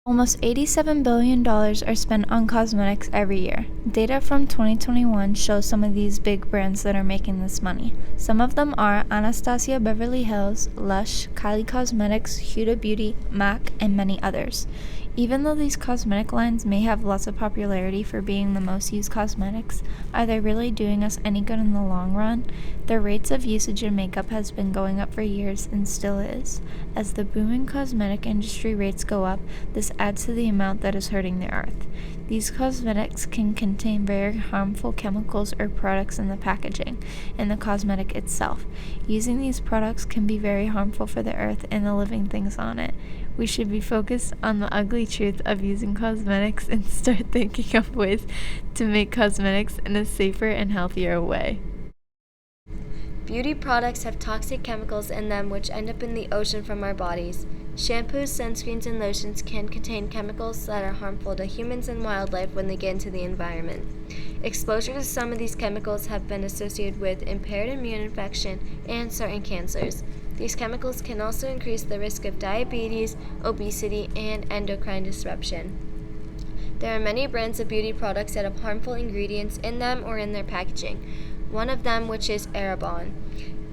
Almost $87 billion are spent on cosmetics every year. Data from 2021 shows some of these big brands that are making this money. Some of them are Anastasia Beverly Hills, Lush, Kylie Cosmetics, Huda Beauty, MAC, and many others. Even though these cosmetic lines may have lots of popularity for being the most used cosmetics, are they really doing us any good in the long run? The rates of usage in makeup has been going up for years and still is. As the booming cosmetic industry rates go up, this adds to the amount that is hurting the earth. These cosmetics can contain very harmful chemicals or products in the packaging and the cosmetic itself. Using these products can be very harmful for the earth and the living things on it. We should be focused on the ugly truth of using cosmetics and start thinking of ways to make cosmetics in a safer and healthier way. Beauty products have toxic chemicals in them which end up in the ocean from our bodies. Shampoos, sunscreens, and lotions can contain chemicals that are harmful to humans and wildlife when they get into the environment. Exposure to some of these chemicals have been associated with impaired immune infection and certain cancers. These chemicals can also increase the risk of diabetes, obesity, and endocrine disruption. There are many brands of beauty products that have harmful ingredients in them or in their packaging, one of them which is Arabon.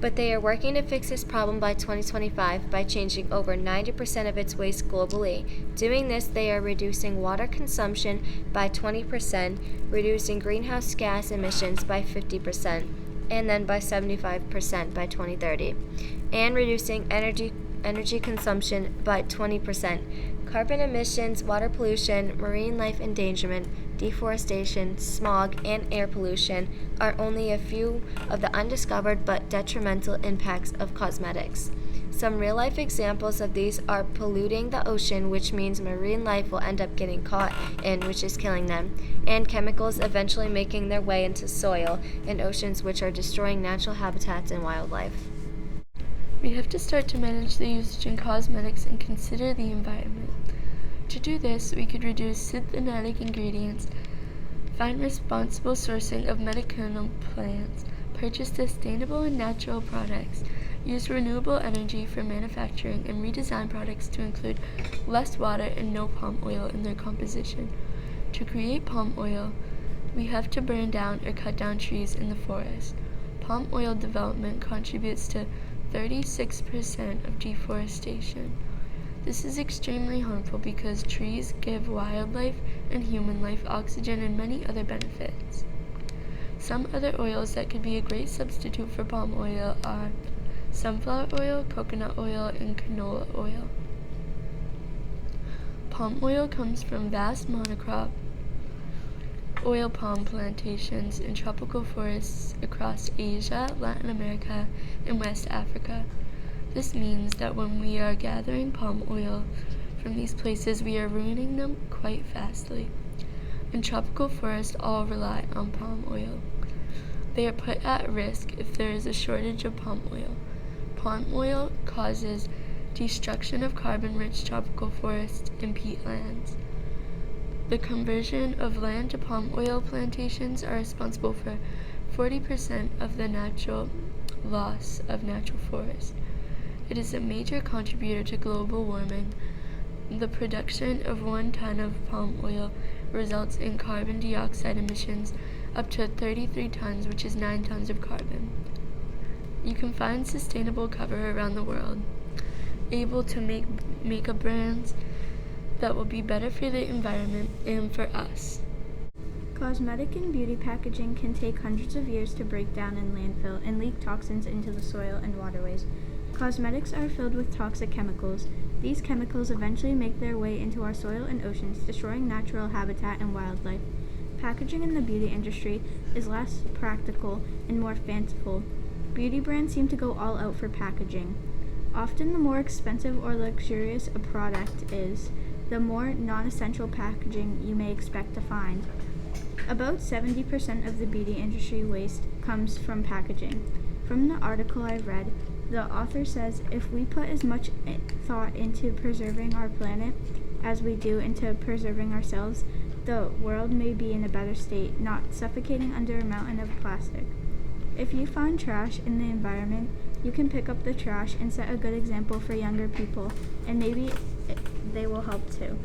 But they are working to fix this problem by 2025 by changing over 90% of its waste globally. Doing this, they are reducing water consumption by 20%, reducing greenhouse gas emissions by 50%, and then by 75% by 2030, and reducing energy consumption by 20%. Carbon emissions, water pollution, marine life endangerment, deforestation, smog, and air pollution are only a few of the undiscovered but detrimental impacts of cosmetics. Some real-life examples of these are polluting the ocean, which means marine life will end up getting caught in, which is killing them, and chemicals eventually making their way into soil and oceans, which are destroying natural habitats and wildlife. We have to start to manage the usage in cosmetics and consider the environment. To do this, we could reduce synthetic ingredients, find responsible sourcing of medicinal plants, purchase sustainable and natural products, use renewable energy for manufacturing, and redesign products to include less water and no palm oil in their composition. To create palm oil, we have to burn down or cut down trees in the forest. Palm oil development contributes to 36% of deforestation. This is extremely harmful because trees give wildlife and human life oxygen and many other benefits. Some other oils that could be a great substitute for palm oil are sunflower oil, coconut oil, and canola oil. Palm oil comes from vast monocrop oil palm plantations in tropical forests across Asia, Latin America, and West Africa. This means that when we are gathering palm oil from these places, we are ruining them quite fastly. And tropical forests all rely on palm oil. They are put at risk if there is a shortage of palm oil. Palm oil causes destruction of carbon-rich tropical forests and peatlands. The conversion of land to palm oil plantations are responsible for 40% of the natural loss of natural forests. It is a major contributor to global warming. The production of 1 ton of palm oil results in carbon dioxide emissions up to 33 tons, which is 9 tons of carbon. You can find sustainable cover around the world, able to make makeup brands that will be better for the environment and for us. Cosmetic and beauty packaging can take hundreds of years to break down in landfill and leak toxins into the soil and waterways. Cosmetics are filled with toxic chemicals. These chemicals eventually make their way into our soil and oceans, destroying natural habitat and wildlife. Packaging in the beauty industry is less practical and more fanciful. Beauty brands seem to go all out for packaging. Often the more expensive or luxurious a product is, the more non-essential packaging you may expect to find. About 70% of the beauty industry waste comes from packaging. From the article I read, the author says if we put as much thought into preserving our planet as we do into preserving ourselves, the world may be in a better state, not suffocating under a mountain of plastic. If you find trash in the environment, you can pick up the trash and set a good example for younger people, and maybe they will help too.